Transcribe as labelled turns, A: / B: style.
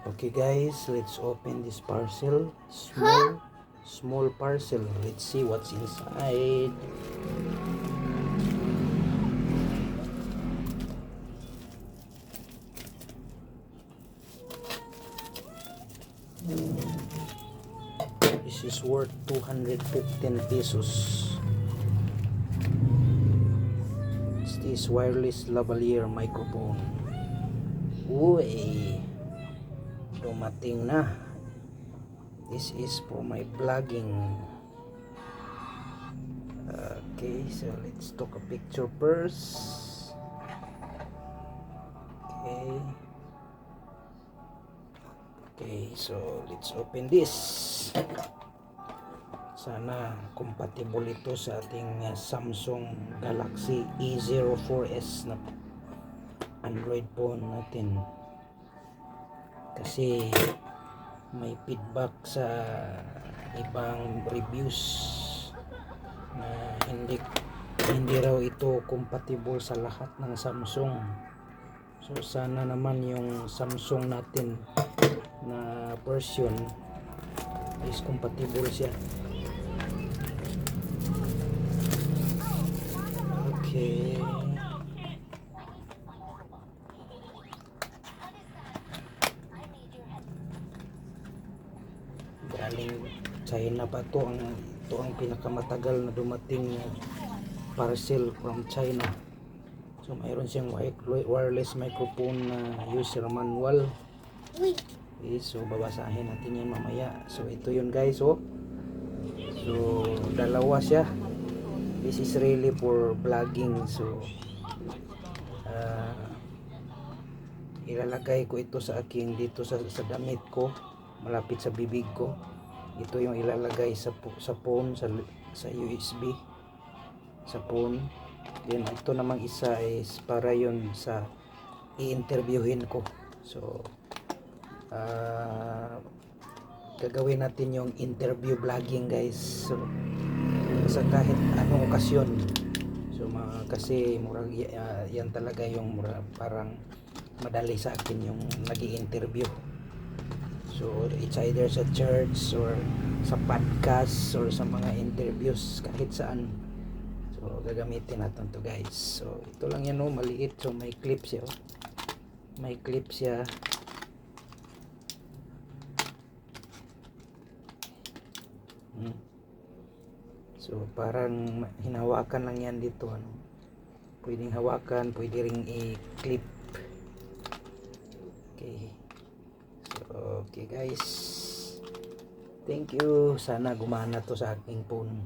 A: Okay guys, let's open this parcel. Small parcel. Let's see what's inside. This is worth 215 pesos. It's this wireless lavalier microphone. Uy, dumating na. This is for my vlogging. Okay, so let's take a picture first. Okay, so let's open this. Sana compatible ito sa ating Samsung Galaxy E04s na Android phone natin. Kasi may feedback sa ibang reviews na hindi raw ito compatible sa lahat ng Samsung. So sana naman yung Samsung natin na version is compatible siya. Okay. Galing China pa to ang pinakamatagal na dumating parcel from China. So mayroon siyang wireless microphone na user manual. Okay, so babasahin natin yan mamaya. So ito yun guys, oh. So dalawa siya. This is really for vlogging. So ilalagay ko ito sa aking dito sa damit ko, malapit sa bibig ko. Ito yung ilalagay sa phone, sa USB sa phone. Then ito namang isa is para yun sa i-interviewin ko. So gagawin natin yung interview vlogging guys. So sa kahit anong okasyon. So kasi murag yan talaga yung parang madali sa akin yung nag-i-interview. So it's either sa church or sa podcast or sa mga interviews kahit saan. So gagamitin natin to guys. So ito lang yan, oh, maliit. So may clip siya, oh. May clip siya. So parang hinawakan lang yan dito, ano. Pwedeng hawakan, pwede ring i-clip. Okay. So okay guys. Thank you. Sana gumana to sa aking phone.